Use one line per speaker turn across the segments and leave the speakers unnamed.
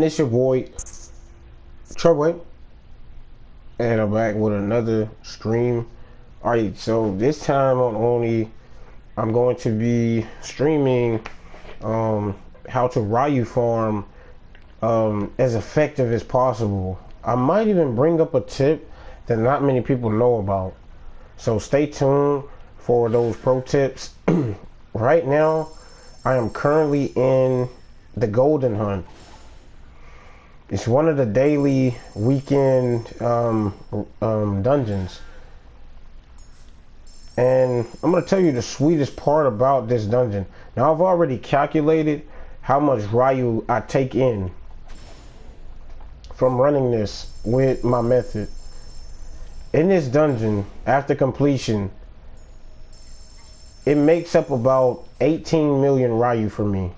It's your boy Trouble, and I'm back with another stream. Alright, so this time on Oni, I'm going to be streaming how to Ryu farm as effective as possible. I might even bring up a tip that not many people know about. So stay tuned for those pro tips. Right now, I am currently in the Golden Hunt. It's one of the daily weekend dungeons. And I'm going to tell you the sweetest part about this dungeon. Now, I've already calculated how much Ryu I take in from running this with my method. In this dungeon, after completion, it makes up about 18 million Ryu for me.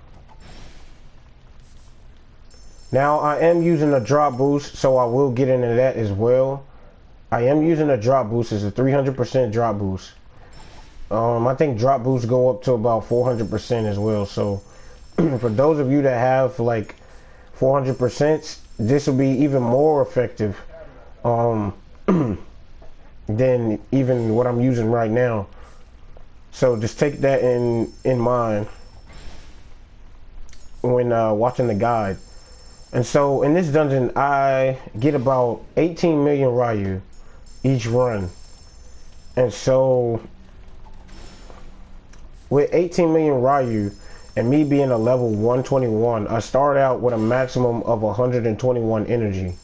Now, I am using a drop boost, so I will get into that as well. I am using a drop boost. It's a 300% drop boost. I think drop boosts go up to about 400% as well. So, for those of you that have like 400%, this will be even more effective than even what I'm using right now. So, just take that in mind when watching the guide. And so in this dungeon, I get about 18 million Ryu each run. And so with 18 million Ryu and me being a level 121, I start out with a maximum of 121 energy.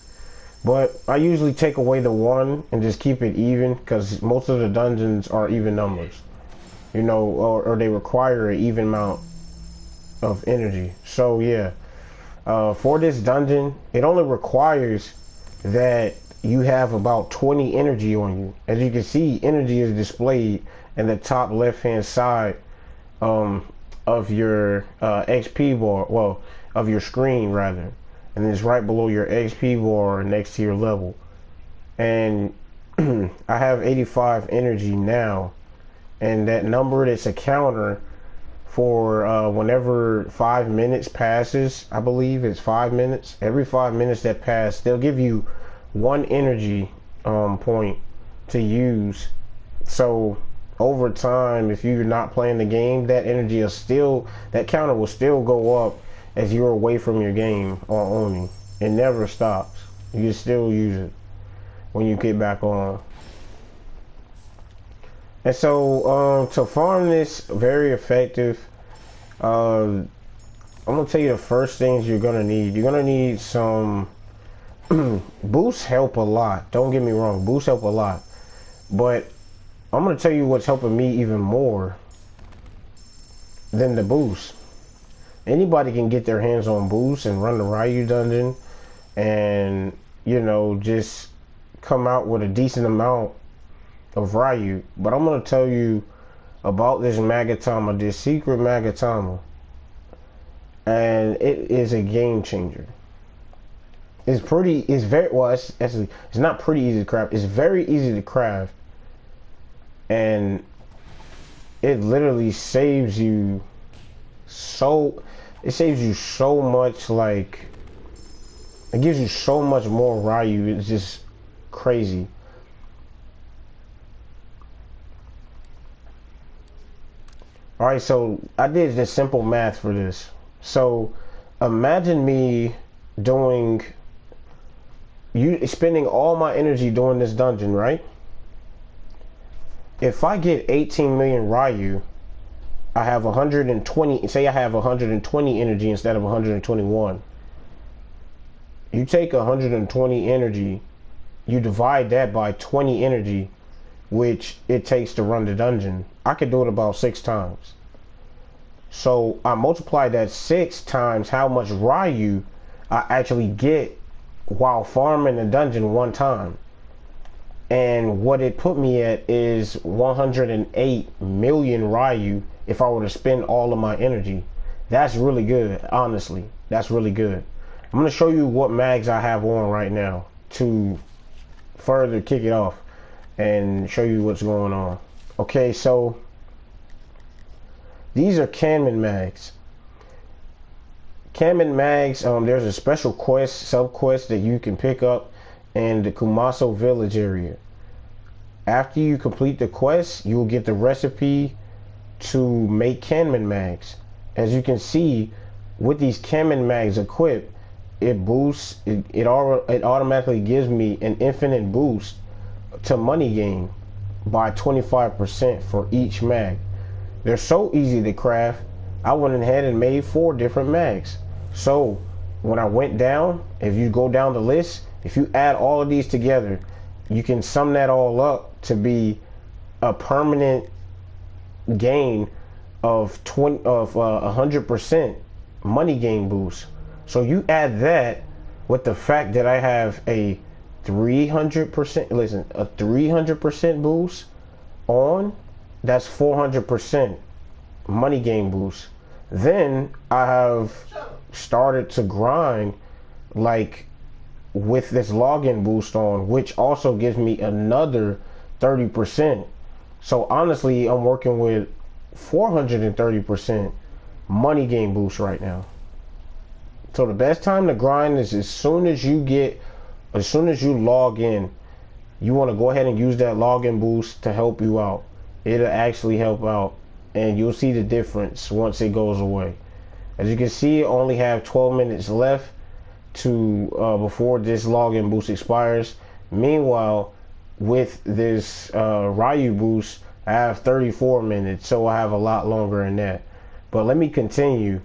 But I usually take away the 1 and just keep it even because most of the dungeons are even numbers. You know, or they require an even amount of energy. So yeah. For this dungeon, it only requires that you have about 20 energy on you. As you can see, energy is displayed in the top left-hand side of your XP bar, well, of your screen rather, and it's right below your XP bar next to your level. And I have 85 energy now, and that number, that's a counter for whenever 5 minutes passes. I believe it's 5 minutes. Every 5 minutes that pass, they'll give you 1 energy point to use. So over time, if you're not playing the game, that energy will still, that counter will still go up as you're away from your game on Oni. It never stops. You can still use it when you get back on. And so to farm this very effective, I'm gonna tell you the first things you're gonna need. You're gonna need some boosts. Help a lot. Don't get me wrong, boosts help a lot. But I'm gonna tell you what's helping me even more than the boost. Anybody can get their hands on boosts and run the Ryu dungeon, and you know, just come out with a decent amount of Ryu. But I'm gonna tell you about this Magatama, this secret Magatama, and it is a game changer. It's very well. It's not pretty easy to craft. It's very easy to craft, and it literally saves you so. It saves you so much. Like, it gives you so much more Ryu. It's just crazy. Alright, so I did this simple math for this. So imagine me spending all my energy doing this dungeon, right? If I get 18 million Ryu, I have 120, say I have 120 energy instead of 121. You take 120 energy, you divide that by 20 energy, which it takes to run the dungeon. I could do it about 6 times. So I multiply that 6 times how much Ryu I actually get while farming the dungeon one time. And what it put me at is 108 million Ryu if I were to spend all of my energy. That's really good, honestly. That's really good. I'm going to show you what mags I have on right now to further kick it off and show you what's going on. Okay, so these are Cannon mags. Kamen mags, there's a special quest, sub quest that you can pick up in the Kumaso village area. After you complete the quest, you will get the recipe to make Kamen mags. As you can see, with these Kamen mags equipped, it boosts, it automatically gives me an infinite boost to money gain by 25% for each mag. They're so easy to craft. I went ahead and made 4 different mags. So when I went down, if you go down the list, if you add all of these together, you can sum that all up to be a permanent gain of 100% money gain boost. So you add that with the fact that I have a 300%, listen, a 300% boost on, that's 400% money gain boost. Then I have started to grind like with this login boost on, which also gives me another 30%. So honestly, I'm working with 430% money gain boost right now. So the best time to grind is as soon as you log in. You want to go ahead and use that login boost to help you out. It'll actually help out, and you'll see the difference once it goes away. As you can see, I only have 12 minutes left to before this login boost expires. Meanwhile, with this Ryou boost, I have 34 minutes, so I have a lot longer than that. But let me continue.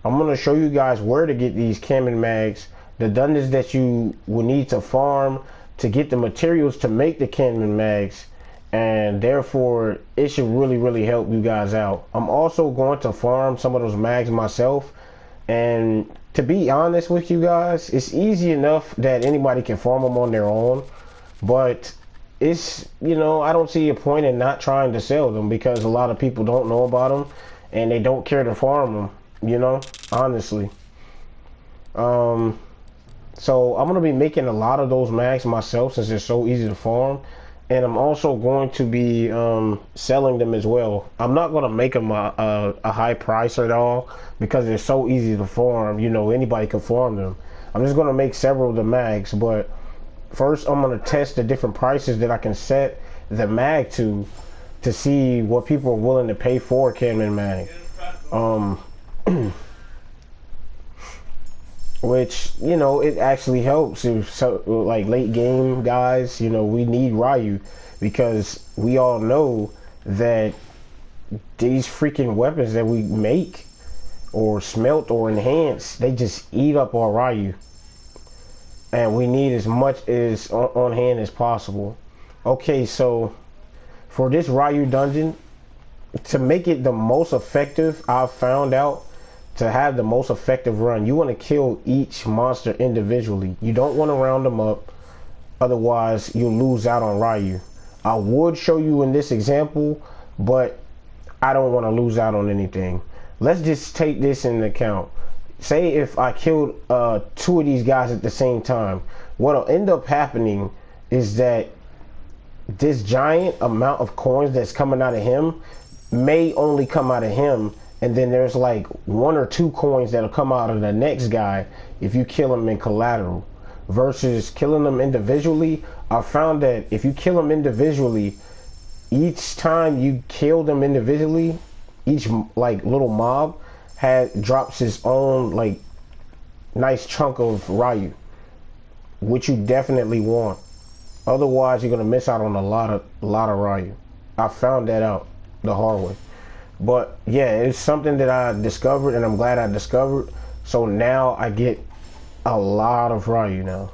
I'm going to show you guys where to get these Kamen mags, the dungeons that you will need to farm to get the materials to make the Kamen mags, and therefore it should really help you guys out. I'm also going to farm some of those mags myself, and to be honest with you guys, it's easy enough that anybody can farm them on their own, but it's, you know, I don't see a point in not trying to sell them because a lot of people don't know about them and they don't care to farm them, you know, honestly. So I'm going to be making a lot of those mags myself since they're so easy to farm. And I'm also going to be selling them as well. I'm not going to make them a high price at all because they're so easy to farm. You know, anybody can farm them. I'm just going to make several of the mags. But first, I'm going to test the different prices that I can set the mag to see what people are willing to pay for a Kamen mag. Which, you know, it actually helps if, so, like, late game guys, you know, we need Ryou because we all know that these freaking weapons that we make or smelt or enhance, they just eat up our Ryou, and we need as much as on hand as possible. Okay, so for this Ryou dungeon, to make it the most effective, I've found out, to have the most effective run, you want to kill each monster individually. You don't want to round them up, otherwise you'll lose out on Ryou. I would show you in this example, but I don't want to lose out on anything. Let's just take this into account. Say if I killed 2 of these guys at the same time, what'll end up happening is that this giant amount of coins that's coming out of him may only come out of him, and then there's like 1 or 2 coins that'll come out of the next guy if you kill him in collateral. Versus killing them individually, I found that if you kill them individually, each time you kill them individually, each like little mob drops his own like nice chunk of Ryou, which you definitely want. Otherwise, you're gonna miss out on a lot of Ryou. I found that out the hard way. But yeah, it's something that I discovered, and I'm glad I discovered. So now I get a lot of Ryou now.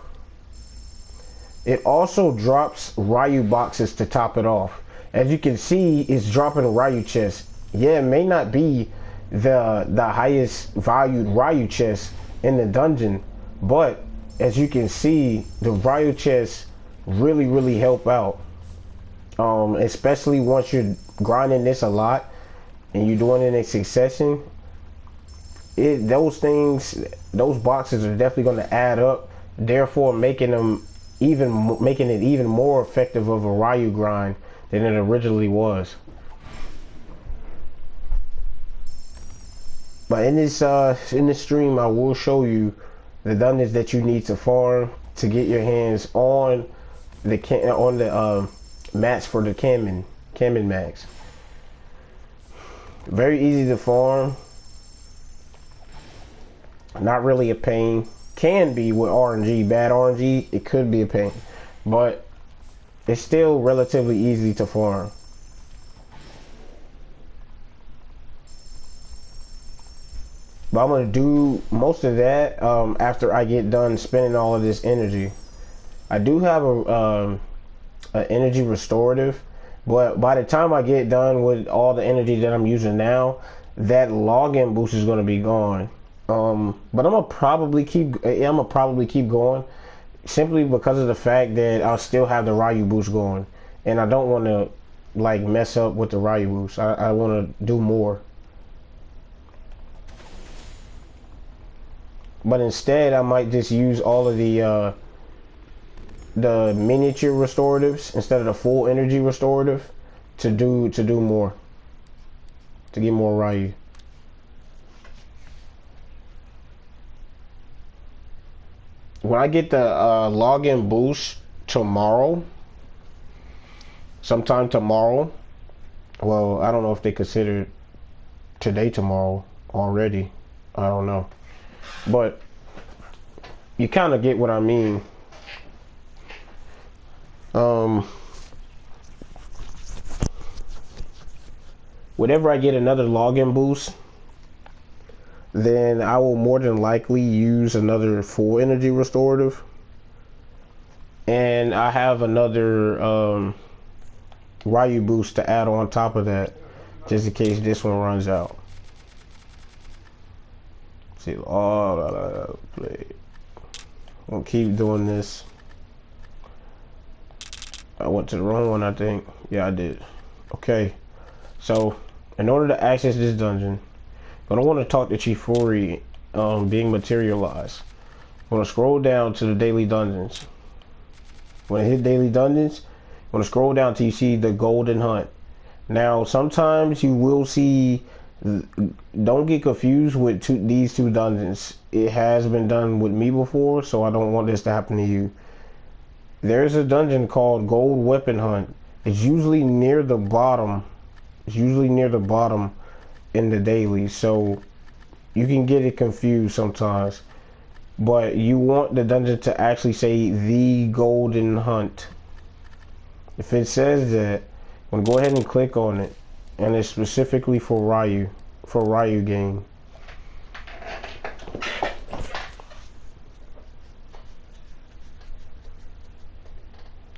It also drops Ryou boxes to top it off. As you can see, it's dropping Ryou chests. Yeah, it may not be the highest valued Ryou chest in the dungeon, but as you can see, the Ryou chests really help out. Especially once you're grinding this a lot and you're doing it in succession, those boxes are definitely going to add up, therefore making it even more effective of a Ryou grind than it originally was. But in this stream, I will show you the dungeons that you need to farm to get your hands on the mats for the Kamen max. Very easy to farm. Not really a pain. Can be with RNG. Bad RNG, it could be a pain, but it's still relatively easy to farm. But I'm gonna do most of that after I get done spending all of this energy. I do have a energy restorative, but by the time I get done with all the energy that I'm using now, that login boost is gonna be gone. But I'm gonna probably keep going, simply because of the fact that I'll still have the Ryou boost going, and I don't want to like mess up with the Ryou boost. I want to do more. But instead, I might just use all of the miniature restoratives instead of the full energy restorative to do more, to get more Ryou. When I get the login boost tomorrow, sometime tomorrow, well, I don't know if they consider today tomorrow already. I don't know. But you kind of get what I mean. Whenever I get another login boost, then I will more than likely use another full energy restorative. And I have another Ryou boost to add on top of that, just in case this one runs out. See, play. I'll keep doing this. I went to the wrong one, I think. Yeah, I did. Okay, so in order to access this dungeon, I don't want to talk to Chief Fury being materialized. I'm going to scroll down to the daily dungeons. When I hit daily dungeons, I'm going to scroll down till you see the golden hunt. Now, sometimes you will see, don't get confused with these two dungeons. It has been done with me before, so I don't want this to happen to you. There's a dungeon called Gold Weapon Hunt. It's usually near the bottom. It's usually near the bottom in the daily, so you can get it confused sometimes. But you want the dungeon to actually say the Golden Hunt. If it says that, I'm gonna go ahead and click on it, and it's specifically for Ryou game.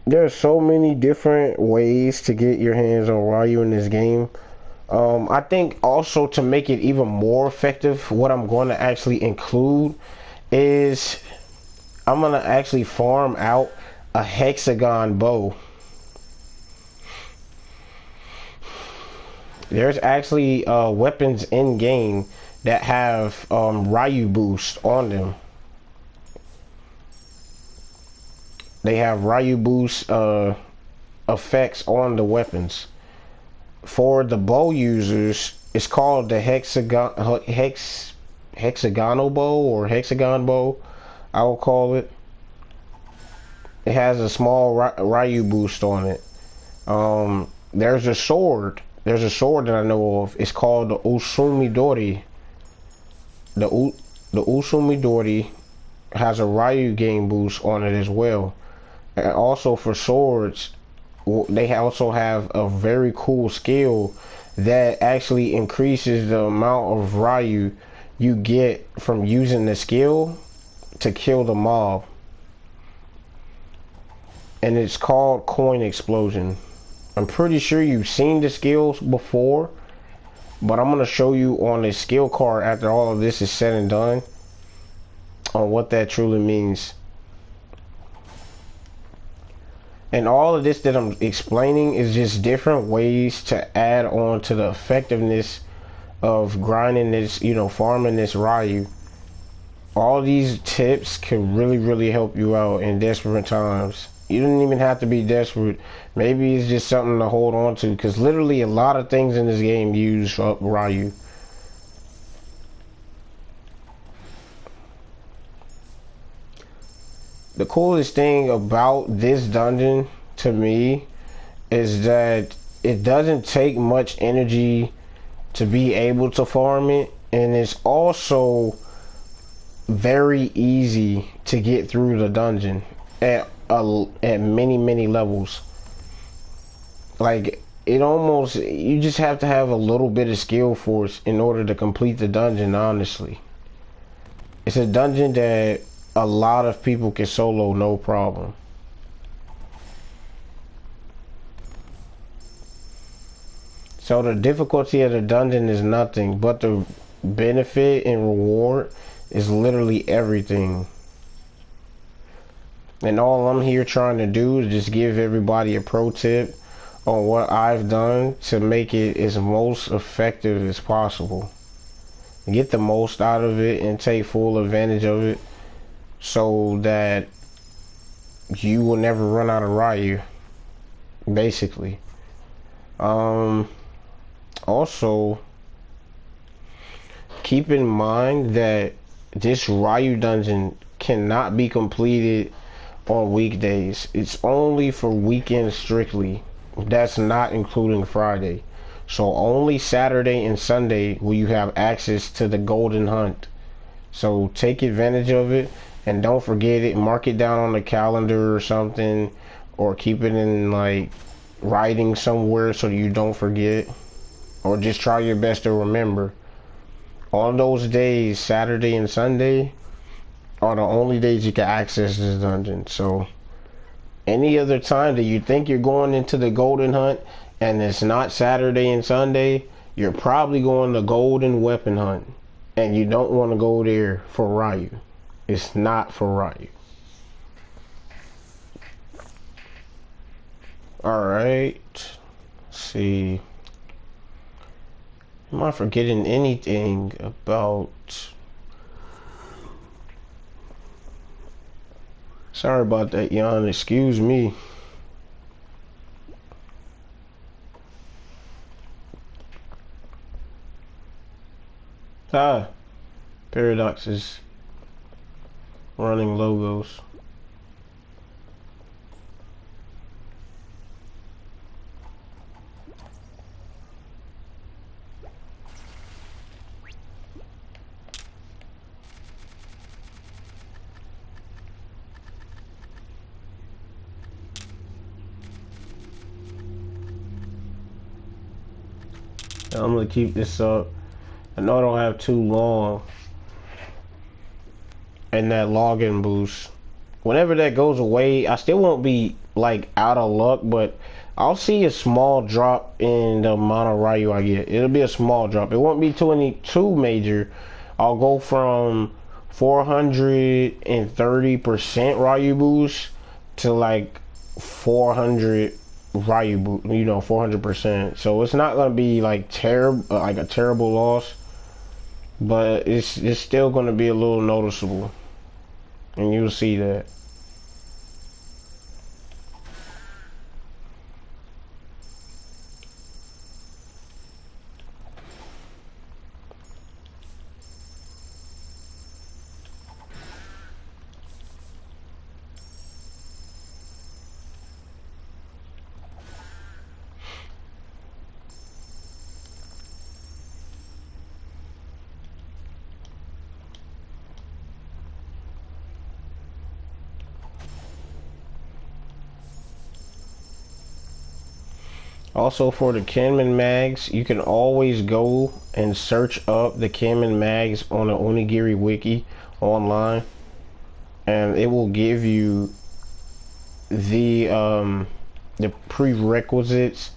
There are so many different ways to get your hands on Ryou in this game. I think also to make it even more effective, what I'm going to actually include is I'm going to actually farm out a hexagon bow. There's actually weapons in game that have Ryou boost on them. They have Ryou boost effects on the weapons. For the bow users, it's called the hexagonal bow or hexagon bow, I will call it. It has a small Ryou boost on it. There's a sword. There's a sword that I know of. It's called the Usumidori. The Usumidori has a Ryou game boost on it as well. And also for swords, they also have a very cool skill that actually increases the amount of Ryou you get from using the skill to kill the mob. And it's called Coin Explosion. I'm pretty sure you've seen the skills before, but I'm going to show you on a skill card after all of this is said and done on what that truly means. And all of this that I'm explaining is just different ways to add on to the effectiveness of grinding this, farming this Ryou. All these tips can really help you out in desperate times. You don't even have to be desperate. Maybe it's just something to hold on to, because literally a lot of things in this game use Ryou. The coolest thing about this dungeon to me is that it doesn't take much energy to be able to farm it, and it's also very easy to get through the dungeon at many levels. Like, it almost, you just have to have a little bit of skill force in order to complete the dungeon, honestly. It's a dungeon that a lot of people can solo no problem. So the difficulty of the dungeon is nothing, but the benefit and reward is literally everything. And all I'm here trying to do is just give everybody a pro tip on what I've done to make it as most effective as possible. Get the most out of it and take full advantage of it so that you will never run out of Ryou, basically. Also, keep in mind that this Ryou dungeon cannot be completed on weekdays. It's only for weekends strictly. That's not including Friday. So only Saturday and Sunday will you have access to the golden hunt. So take advantage of it, and don't forget it. Mark it down on the calendar or something, or keep it in like writing somewhere so you don't forget, or just try your best to remember. On those days, Saturday and Sunday, are the only days you can access this dungeon. So any other time that you think you're going into the golden hunt and it's not Saturday and Sunday, you're probably going to golden weapon hunt, and you don't want to go there for Ryou. It's not for Ryou. Alright, let's see, am I forgetting anything about... Sorry about that, yawn. Excuse me. Paradox is running logos. I'm gonna keep this up. I know I don't have too long. And that login boost, whenever that goes away, I still won't be like out of luck, but I'll see a small drop in the amount of Ryou I get. It'll be a small drop. It won't be too major. I'll go from 430% Ryou boost to like 400 Ryou boost, 400%. So it's not gonna be like like a terrible loss, but it's still gonna be a little noticeable, and you'll see that. Also, for the Kenman mags, you can always go and search up the Kenman mags on the Onigiri wiki online, and it will give you the prerequisites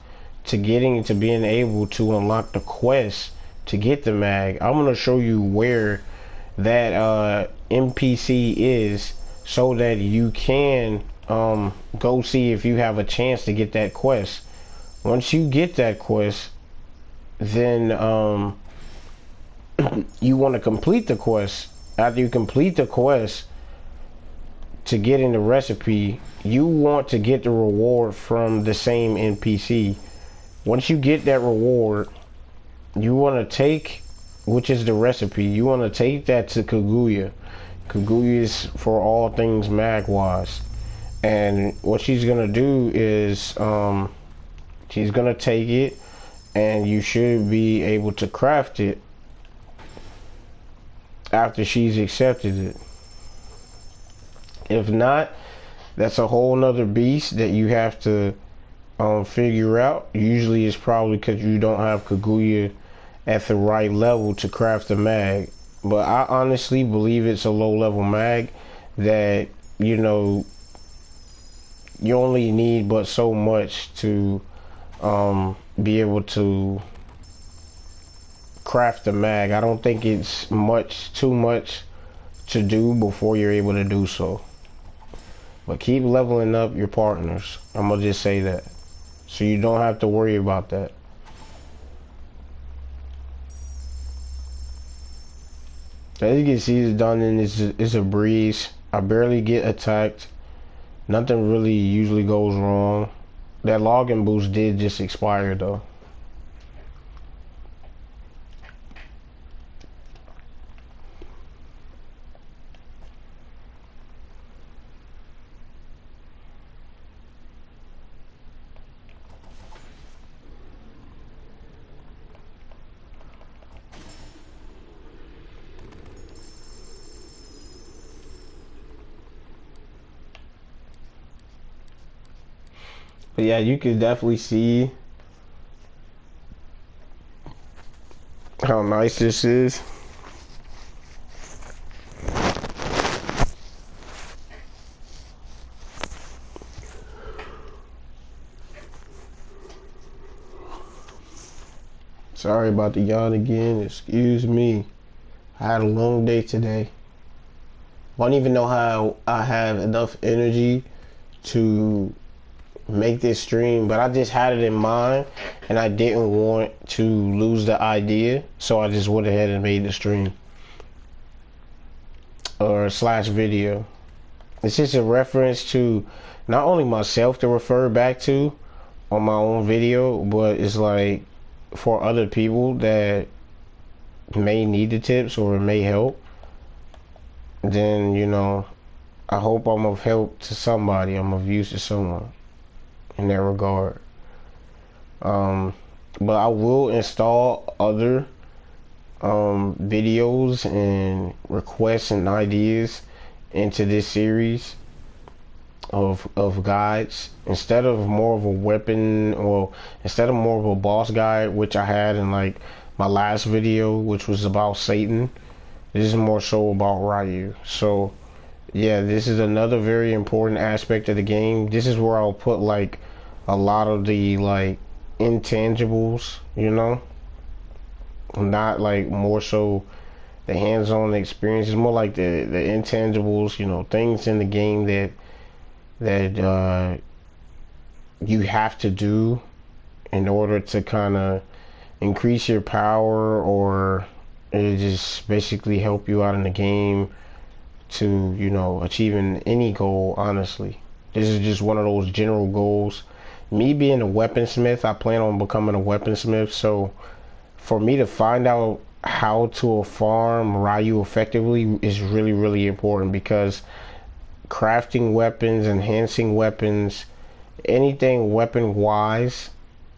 to being able to unlock the quest to get the mag. I'm gonna show you where that NPC is so that you can go see if you have a chance to get that quest. Once you get that quest, then you want to complete the quest. After you complete the quest to get in the recipe, you want to get the reward from the same NPC. Once you get that reward, you want to take, which is the recipe, you want to take that to Kaguya. Kaguya is for all things mag wise. And what she's gonna do is she's gonna take it, and you should be able to craft it after she's accepted it. If not, that's a whole nother beast that you have to figure out. Usually it's probably because you don't have Kaguya at the right level to craft a mag. But I honestly believe it's a low level mag that, you know, you only need but so much to be able to craft a mag. I don't think it's too much to do before you're able to do so. But keep leveling up your partners. I'm gonna just say that, so you don't have to worry about that. As you can see, it's done, and it's a breeze. I barely get attacked. Nothing really usually goes wrong. That login boost did just expire though. But yeah, you can definitely see how nice this is. Sorry about the yawn again, excuse me. I had a long day today. I don't even know how I have enough energy to make this stream, but I just had it in mind and I didn't want to lose the idea, so I just went ahead and made the stream or slash video. It's just a reference to not only myself to refer back to on my own video, but it's like for other people that may need the tips or may help. Then, you know, I hope I'm of help to somebody, I'm of use to someone in that regard. But I will install other videos and requests and ideas into this series of guides, instead of more of a weapon, or instead of more of a boss guide, which I had in like my last video, which was about Satan. This is more so about Ryu. So yeah, this is another very important aspect of the game. This is where I'll put like a lot of the like intangibles, you know, not like more so the hands-on experience. It's more like the intangibles, you know, things in the game that you have to do in order to kind of increase your power, or it just basically help you out in the game to, you know, achieving any goal. Honestly, this is just one of those general goals. Me being a weaponsmith, I plan on becoming a weaponsmith, so for me to find out how to farm Ryu effectively is really, really important, because crafting weapons, enhancing weapons, anything weapon wise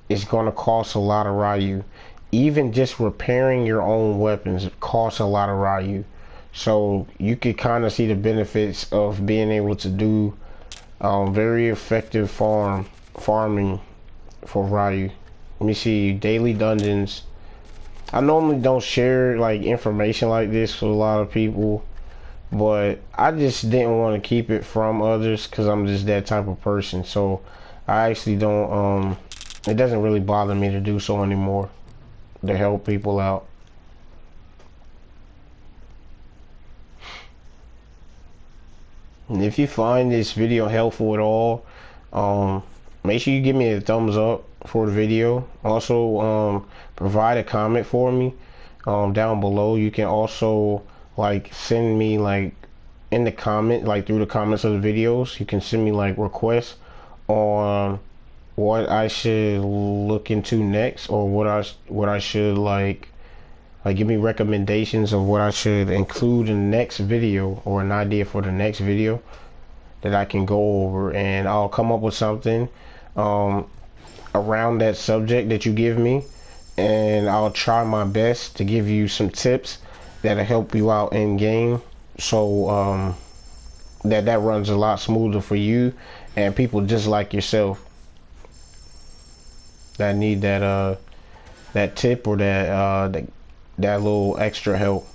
is going to cost a lot of Ryu. Even just repairing your own weapons costs a lot of Ryu. So you could kind of see the benefits of being able to do very effective farming for Ryu. Let me see, daily dungeons. I normally don't share like information like this with a lot of people, but I just didn't want to keep it from others because I'm just that type of person. So I actually don't, it doesn't really bother me to do so anymore, to help people out. And if you find this video helpful at all, make sure you give me a thumbs up for the video. Also, provide a comment for me down below. You can also like send me like in the comment, like through the comments of the videos, you can send me like requests on what I should look into next, or what I should like Like, give me recommendations of what I should include in the next video, or an idea for the next video that I can go over, and I'll come up with something um, around that subject that you give me, and I'll try my best to give you some tips that'll help you out in game, so that runs a lot smoother for you and people just like yourself that need that tip, or that little extra help.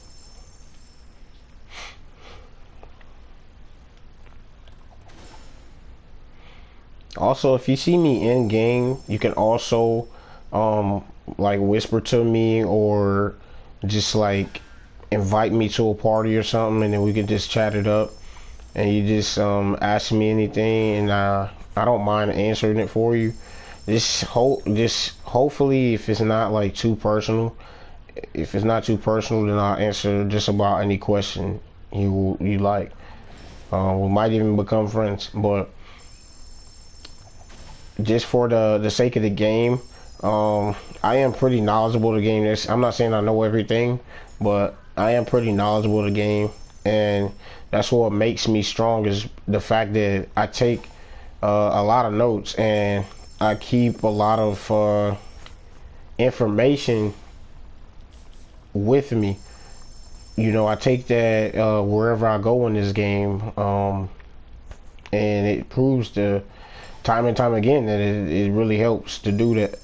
Also, if you see me in game, you can also like whisper to me, or just like invite me to a party or something, and then we can just chat it up, and you just ask me anything, and I don't mind answering it for you. Just hopefully, if it's not like too personal, then I'll answer just about any question you like. We might even become friends, but just for the sake of the game, I am pretty knowledgeable of the game. I'm not saying I know everything, but I am pretty knowledgeable of the game, and that's what makes me strong, is the fact that I take a lot of notes, and I keep a lot of information with me. You know, I take that wherever I go in this game, and it proves to time and time again that it really helps to do that.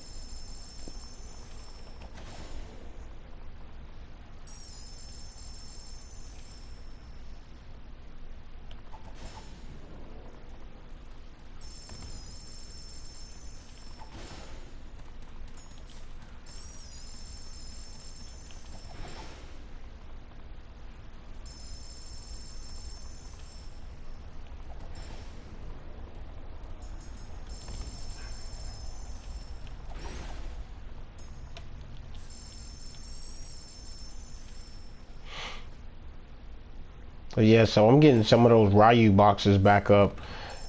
But yeah, so I'm getting some of those Ryu boxes back up.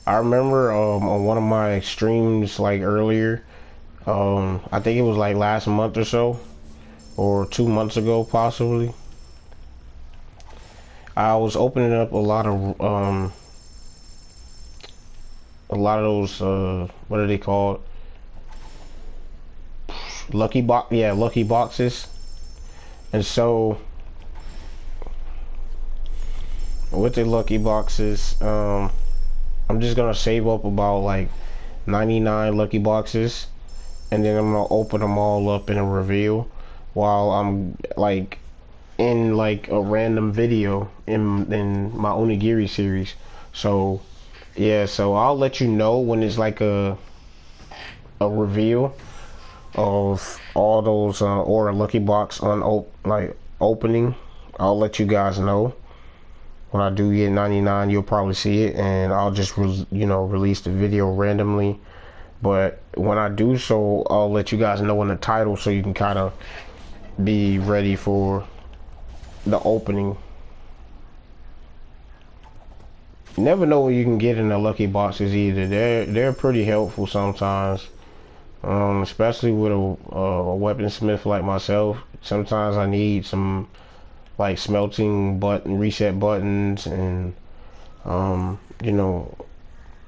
I remember on one of my streams like earlier, I think it was like last month or so, or 2 months ago possibly. I was opening up a lot of those what are they called? Lucky boxes. And so with the lucky boxes, I'm just gonna save up about like 99 lucky boxes, and then I'm gonna open them all up in a reveal while I'm like in like a random video in my Onigiri series. So yeah, so I'll let you know when it's like a reveal of all those or a lucky box like opening. I'll let you guys know. When I do get 99, you'll probably see it, and I'll just release the video randomly. But when I do so, I'll let you guys know in the title, so you can kind of be ready for the opening. You never know what you can get in the lucky boxes either. They're pretty helpful sometimes, especially with a weaponsmith like myself. Sometimes I need some like smelting reset buttons, and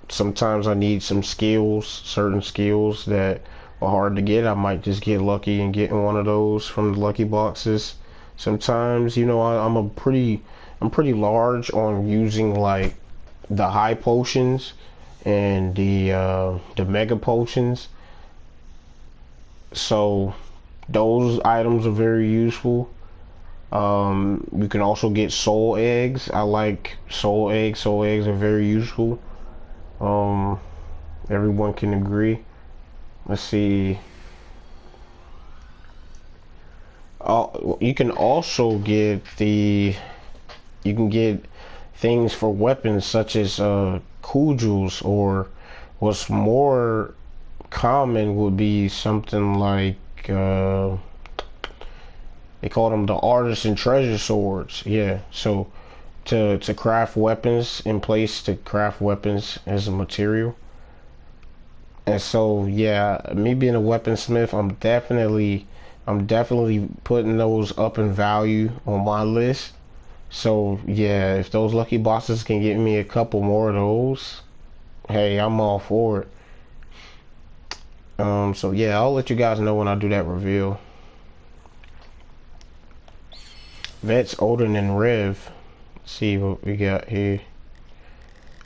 sometimes I need some certain skills that are hard to get. I might just get lucky and get one of those from the lucky boxes. Sometimes, I'm pretty large on using like the high potions and the mega potions. So those items are very useful. You can also get soul eggs. I like soul eggs. Soul eggs are very useful. Everyone can agree. Let's see. You can also get things for weapons such as kujus, or what's more common would be something like they call them the artisan treasure swords. Yeah, so to craft weapons, in place to craft weapons as a material. And so yeah, me being a weaponsmith, I'm definitely I'm definitely putting those up in value on my list. So yeah, if those lucky bosses can get me a couple more of those, hey, I'm all for it. So yeah, I'll let you guys know when I do that reveal. Vet's older than Rev. Let's see what we got here.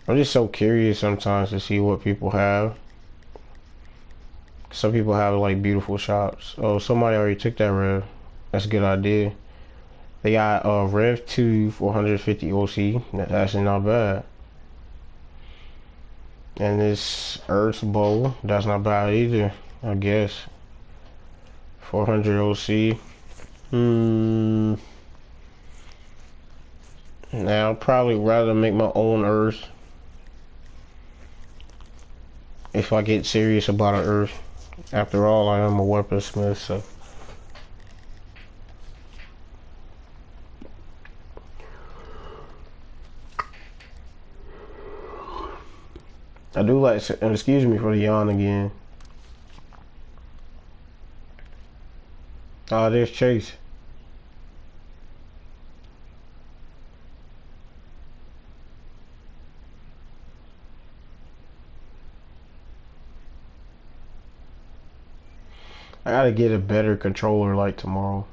I'm just so curious sometimes to see what people have. Some people have like beautiful shops. Oh, somebody already took that Rev. That's a good idea. They got Rev 2 450 OC. That's actually not bad. And this Earth's Bow, that's not bad either, I guess. 400 OC. Now I'd probably rather make my own Earth if I get serious about an Earth. After all, I am a weaponsmith, so. I do like, excuse me for the yawn again. Oh, there's Chase. I gotta get a better controller like tomorrow.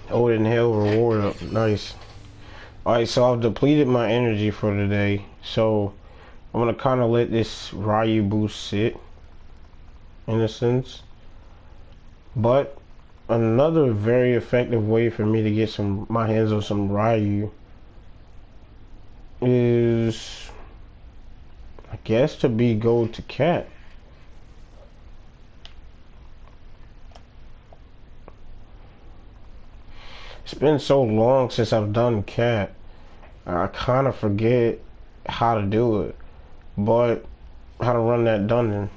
Oh, in hell reward up. Nice. Alright, so I've depleted my energy for today. So I'm gonna kinda let this Ryu boost sit in a sense. But another very effective way for me to get my hands on some Ryu is, I guess, to go to cat. It's been so long since I've done cat. I kind of forget how to do it, but how to run that dungeon.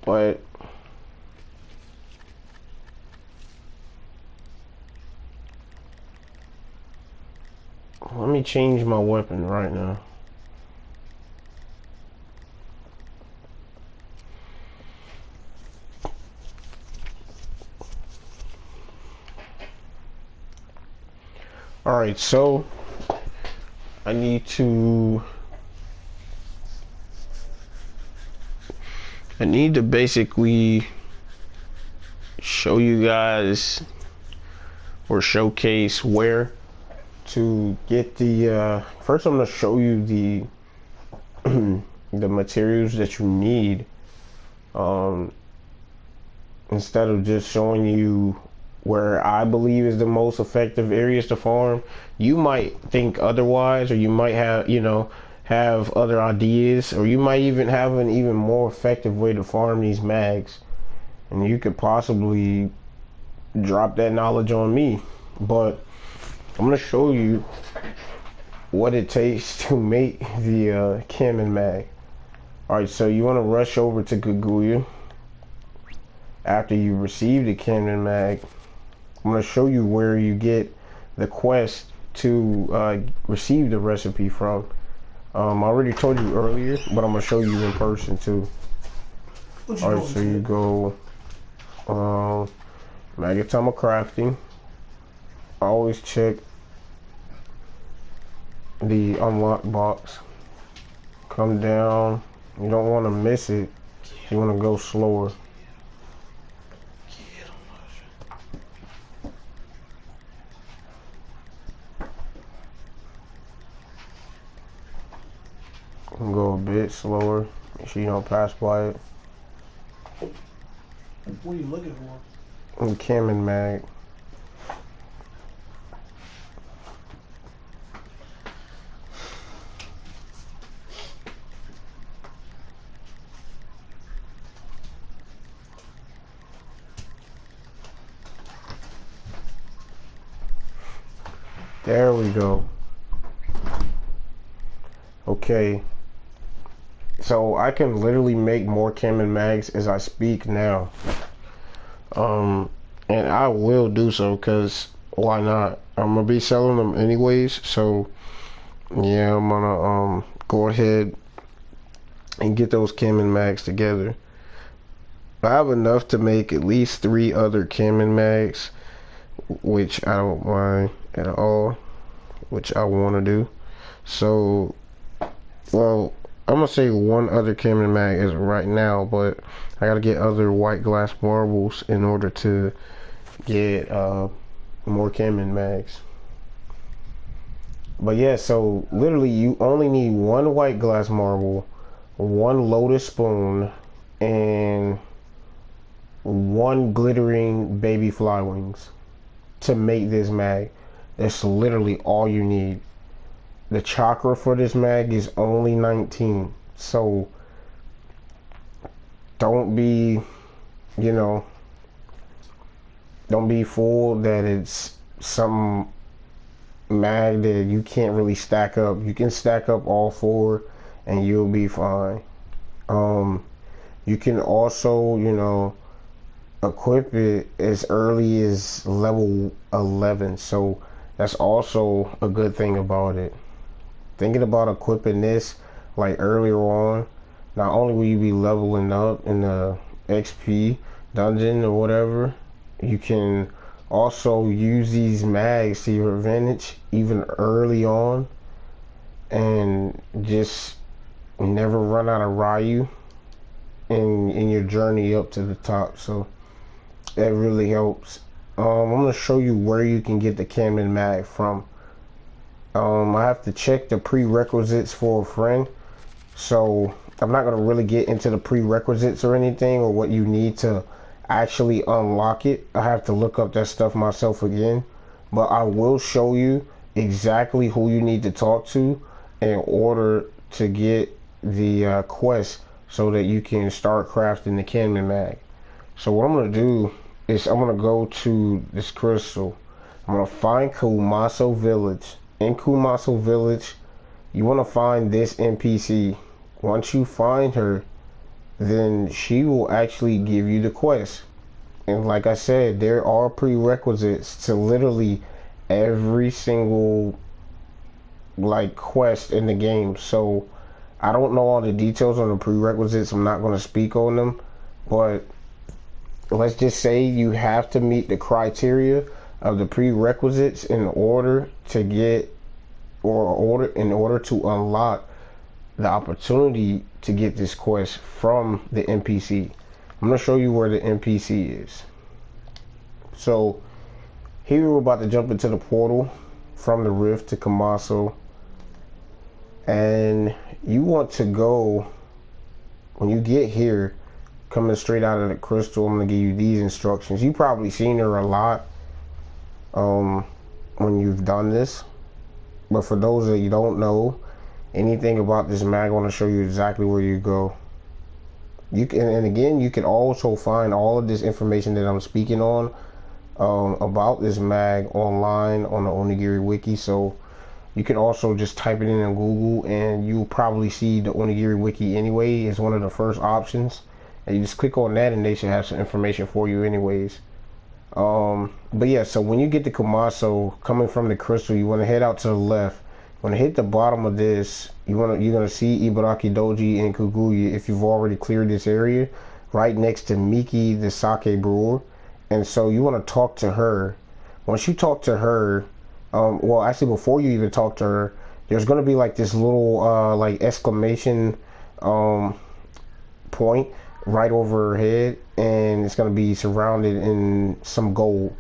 But let me change my weapon right now. Alright, so I need to basically show you guys or showcase where to get the first I'm going to show you the the materials that you need, instead of just showing you where I believe is the most effective areas to farm. You might think otherwise, or you might have, you know, have other ideas, or you might even have an even more effective way to farm these mags, and you could possibly drop that knowledge on me. But I'm gonna show you what it takes to make the Cannon mag. Alright, so you want to rush over to Guguya after you receive the Cannon mag. I'm going to show you where you get the quest to receive the recipe from. I already told you earlier, but I'm going to show you in person too. Alright, so you go Magatama Crafting. Always check the unlock box. Come down. You don't want to miss it. You want to go slower. Go a bit slower. Make sure you don't pass by it.
What are you looking for?
The Cannon mag. There we go. Okay. So I can literally make more Cannon mags as I speak now. And I will do so, because why not? I'm gonna be selling them anyways, so yeah, I'm gonna go ahead and get those Cannon mags together. I have enough to make at least 3 other Cannon mags, which I don't mind at all, which I want to do. So, well, I'm gonna say 1 other Cannon mag is right now, but I gotta get other white glass marbles in order to get more Cannon mags. But yeah, so literally you only need 1 white glass marble, 1 lotus spoon, and 1 glittering baby fly wings to make this mag. That's literally all you need. The chakra for this mag is only 19, so don't be, you know, don't be fooled that it's some mag that you can't really stack up. You can stack up all 4 and you'll be fine. You can also, you know, equip it as early as level 11, so that's also a good thing about it. Thinking about equipping this like earlier on, not only will you be leveling up in the XP dungeon or whatever, you can also use these mags to your advantage even early on, and just never run out of Ryou in your journey up to the top. So that really helps. I'm gonna show you where you can get the Cannon mag from. I have to check the prerequisites for a friend, so I'm not gonna really get into the prerequisites or anything, or what you need to actually unlock it. I have to look up that stuff myself again, but I will show you exactly who you need to talk to in order to get the quest, so that you can start crafting the Cannon mag. So what I'm gonna do is I'm gonna go to this crystal. I'm gonna find Kumaso Village. In Kumaso Village, you want to find this NPC. Once you find her, then she will actually give you the quest. And like I said, there are prerequisites to literally every single like quest in the game. So I don't know all the details on the prerequisites. I'm not going to speak on them, but let's just say you have to meet the criteria of the prerequisites in order to get, or in order to unlock the opportunity to get this quest from the NPC. I'm going to show you where the NPC is. So Here we're about to jump into the portal from the rift to Kamaso, and you want to go, when you get here, coming straight out of the crystal, I'm gonna give you these instructions. You've probably seen her a lot when you've done this, but for those that you don't know anything about this mag, I want to show you exactly where you go. You can, and again, you can also find all of this information that I'm speaking on about this mag online on the Onigiri wiki. So you can also just type it in Google and you'll probably see the Onigiri wiki anyway. It's one of the first options, and you just click on that and they should have some information for you anyways. But yeah, so when you get to Kamaso, coming from the crystal, you want to head out to the left. When you hit the bottom of this, you're gonna see Ibaraki Doji and Kaguya if you've already cleared this area, right next to Miki the sake brewer. And so you want to talk to her. Once you talk to her, well, actually before you even talk to her, there's gonna be like this little like exclamation point right over her head, and it's gonna be surrounded in some gold.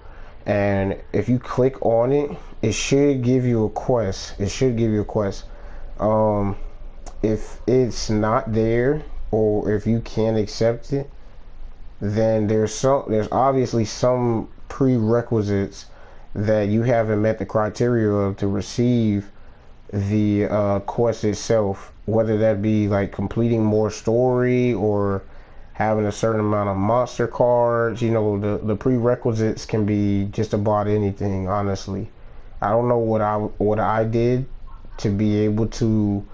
And if you click on it, it should give you a quest. It should give you a quest. If it's not there, or if you can't accept it, then there's obviously some prerequisites that you haven't met the criteria of to receive the quest itself, whether that be like completing more story or having a certain amount of monster cards. You know, the prerequisites can be just about anything, honestly. I don't know what I did to be able to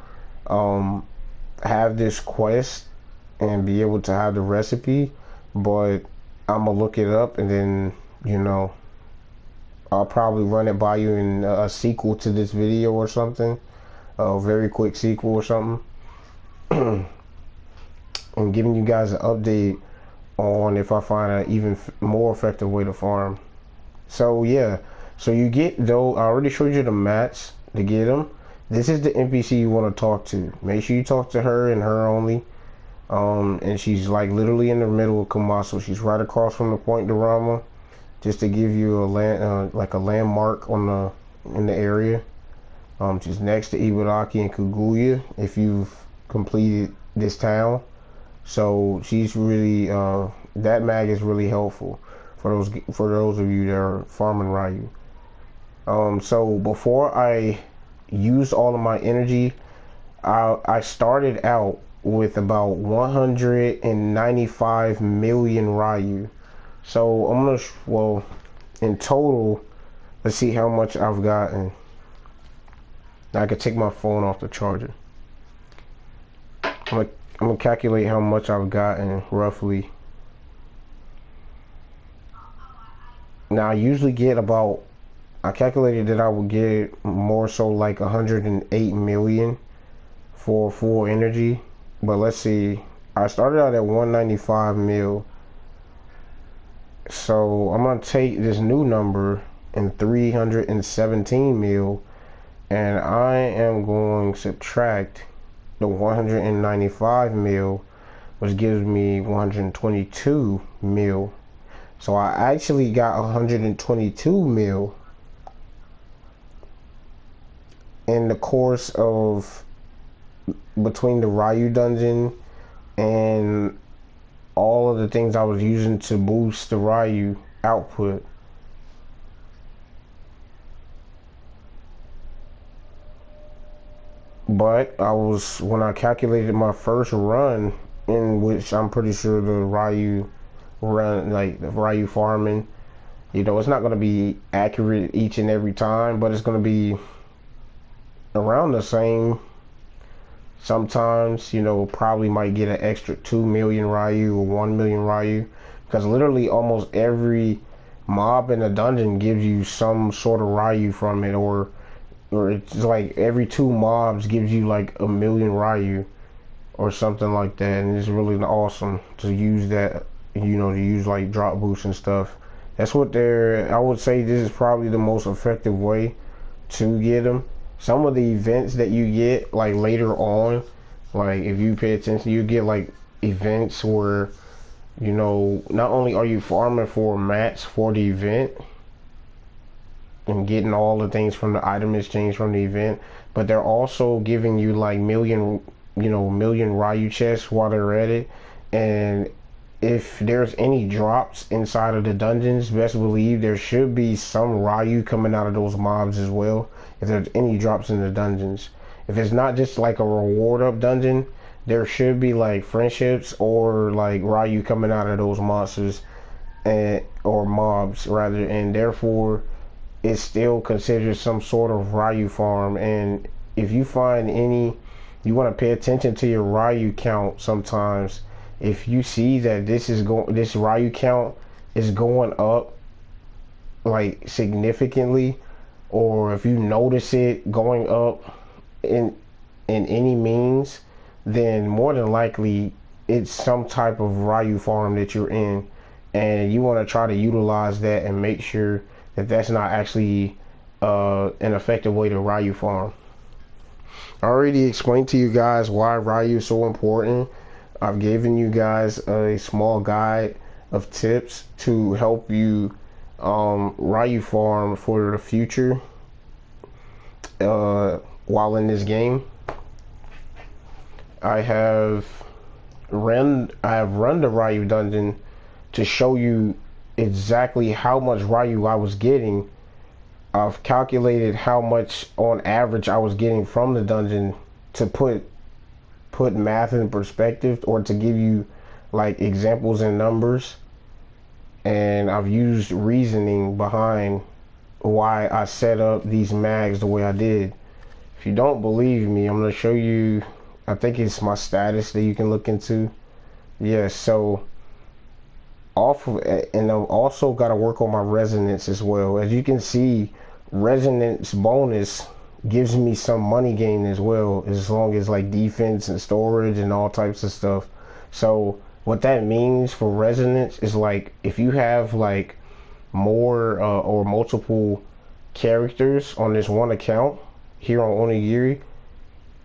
have this quest and be able to have the recipe, but I'm gonna look it up, and then, you know, I'll probably run it by you in a sequel to this video or something, a very quick sequel or something. And giving you guys an update on if I find an even more effective way to farm. So yeah, so you get, though, I already showed you the mats to get them. This is the NPC you want to talk to. Make sure you talk to her and her only. And she's like literally in the middle of Kamaso. She's right across from the Point Dorama, just to give you a like a landmark on in the area. She's next to Ibaraki and Kaguya if you've completed this town. So she's really that mag is really helpful for those of you that are farming Ryou. So before I used all of my energy, I started out with about 195 million Ryou. So I'm gonna, well, in total, let's see how much I've gotten. I could take my phone off the charger. I'm gonna calculate how much I've gotten roughly. Now I usually get about, I calculated that I would get more so like 108 million for full energy. But let's see, I started out at 195 mil. So I'm gonna take this new number in 317 mil, and I am going to subtract the 195 mil, which gives me 122 mil. So I actually got 122 mil in the course of between the Ryou dungeon and all of the things I was using to boost the Ryou output. But when I calculated my first run, in which I'm pretty sure the Ryou run, like the Ryou farming, you know, it's not going to be accurate each and every time, but it's going to be around the same. Sometimes, you know, probably might get an extra 2 million Ryou or 1 million Ryou, because literally almost every mob in a dungeon gives you some sort of Ryou from it, or it's like every 2 mobs gives you like 1 million Ryou or something like that. And it's really awesome to use that, you know, to use like drop boosts and stuff. That's what I would say this is probably the most effective way to get them. Some of the events that you get like later on, like if you pay attention, you get like events where, you know, not only are you farming for mats for the event, and getting all the things from the item exchange from the event, but they're also giving you like million Ryu chests while they're at it. And if there's any drops inside of the dungeons, best believe there should be some Ryu coming out of those mobs as well, if there's any drops in the dungeons. If it's not just like a reward up dungeon, there should be like friendships or like Ryu coming out of those monsters, and or mobs rather, and therefore it's still considered some sort of Ryu farm. And if you find any, you want to pay attention to your Ryu count sometimes. If you see that this Ryu count is going up like significantly, or if you notice it going up in any means, then more than likely it's some type of Ryu farm that you're in, and you want to try to utilize that and make sure that that's not actually an effective way to Ryu farm. I already explained to you guys why Ryu is so important. I've given you guys a small guide of tips to help you Ryu farm for the future while in this game. I have run the Ryu dungeon to show you exactly how much Ryu I was getting. I've calculated how much on average I was getting from the dungeon to put math in perspective, or to give you like examples and numbers. And I've used reasoning behind why I set up these mags the way I did. If you don't believe me, I'm going to show you. I think it's my status that you can look into. Yeah, so off of, and I've also got to work on my resonance as well. As you can see, resonance bonus gives me some money gain as well, as long as like defense and storage and all types of stuff. So what that means for resonance is like if you have like more or multiple characters on this one account here on Onigiri,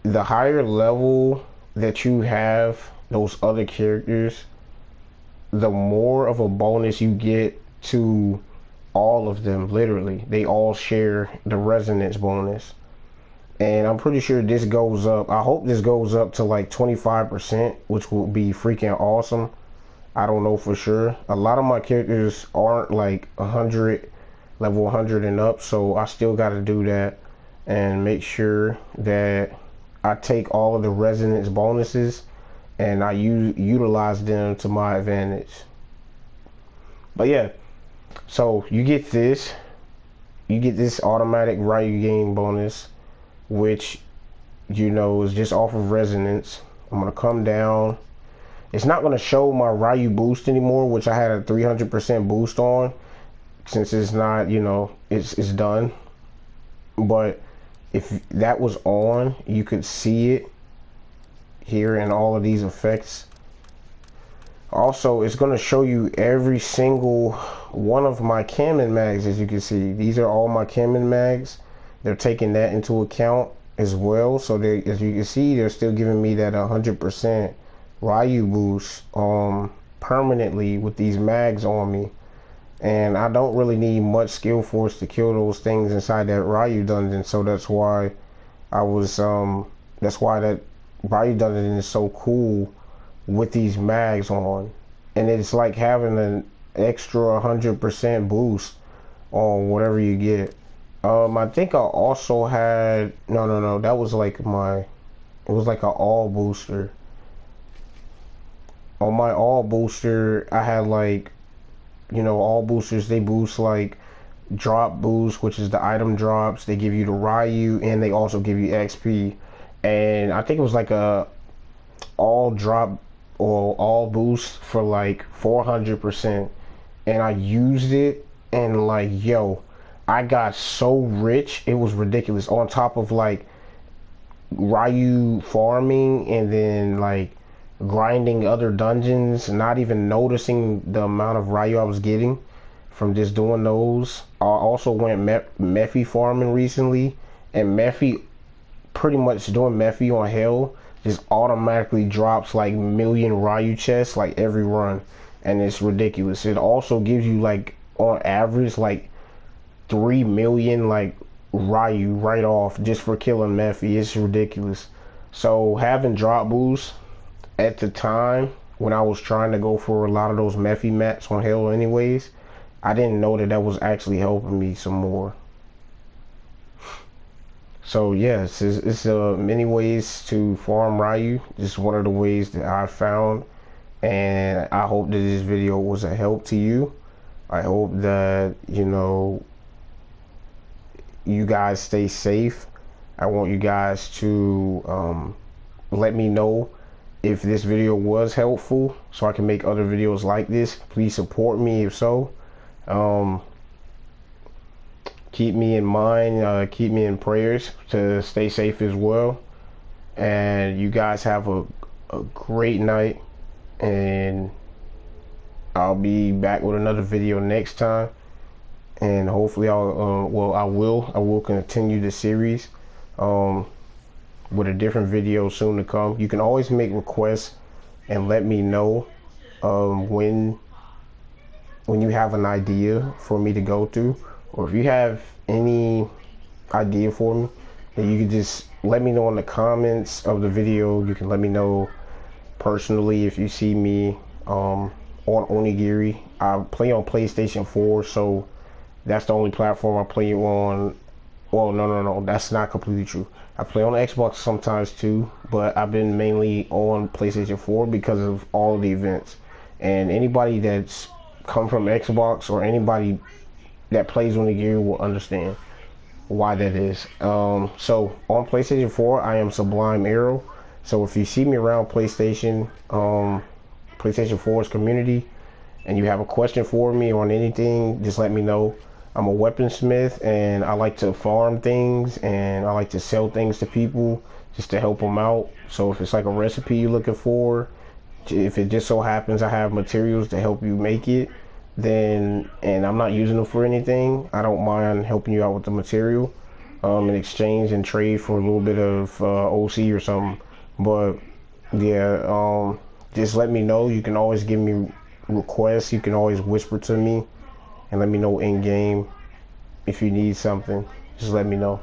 the higher level that you have those other characters, the more of a bonus you get to all of them. Literally, they all share the resonance bonus. And I'm pretty sure this goes up. I hope this goes up to like 25%, which will be freaking awesome. I don't know for sure. A lot of my characters aren't like 100, level 100 and up, so I still got to do that and make sure that I take all of the resonance bonuses and I utilize them to my advantage. But yeah, so you get this automatic Ryu gain bonus, which is just off of resonance. I'm gonna come down. It's not gonna show my Ryu boost anymore, which I had a 300% boost on, since it's not, it's done. But if that was on, you could see it here in all of these effects. Also, it's going to show you every single one of my Kamen mags. As you can see, these are all my Kamen mags. They're taking that into account as well. So as you can see, they're still giving me that 100% Ryu boost permanently with these mags on me. And I don't really need much skill force to kill those things inside that Ryu dungeon. So that's why that Ryu dungeon is so cool with these mags on. And it's like having an extra 100% boost on whatever you get. I think I also had, no, that was like it was like an all booster. On my all booster, I had like, all boosters, they boost like drop boost, which is the item drops. They give you the Ryu, and they also give you XP. And I think it was like a all drop or all boost for like 400%. And I used it, and like, yo, I got so rich, it was ridiculous. On top of like Ryu farming and then like grinding other dungeons, not even noticing the amount of Ryu I was getting from just doing those. I also went Mephi farming recently, and Mephi, pretty much doing Mephi on Hell just automatically drops like million Ryu chests like every run, and it's ridiculous. It also gives you like on average like 3 million like Ryu right off just for killing Mephi. It's ridiculous. So having drop boosts at the time when I was trying to go for a lot of those Mephi mats on Halo anyways, I didn't know that that was actually helping me some more. So yes, it's many ways to farm Ryu. Just one of the ways that I found, and I hope that this video was a help to you. I hope that, you know, you guys stay safe. I want you guys to let me know if this video was helpful so I can make other videos like this. Please support me if so. Keep me in mind, keep me in prayers to stay safe as well. And you guys have a great night, and I'll be back with another video next time. And hopefully I will continue the series with a different video soon to come. You can always make requests and let me know when you have an idea for me to go through, or if you have any idea for me, then you can just let me know in the comments of the video. You can let me know personally if you see me on Onigiri. I play on PlayStation 4, so that's the only platform I play on. Well, no, that's not completely true. I play on Xbox sometimes too, but I've been mainly on PlayStation 4 because of all of the events. And anybody that's come from Xbox or anybody that plays Onigiri will understand why that is. So on PlayStation 4, I am Sublime Arrow. So if you see me around PlayStation 4's community, and you have a question for me on anything, just let me know. I'm a weaponsmith, and I like to farm things, and I like to sell things to people just to help them out. So if it's like a recipe you're looking for, if it just so happens I have materials to help you make it, then, and I'm not using them for anything, I don't mind helping you out with the material in exchange and trade for a little bit of OC or something. But yeah, just let me know. You can always give me requests. You can always whisper to me and let me know in game if you need something. Just let me know.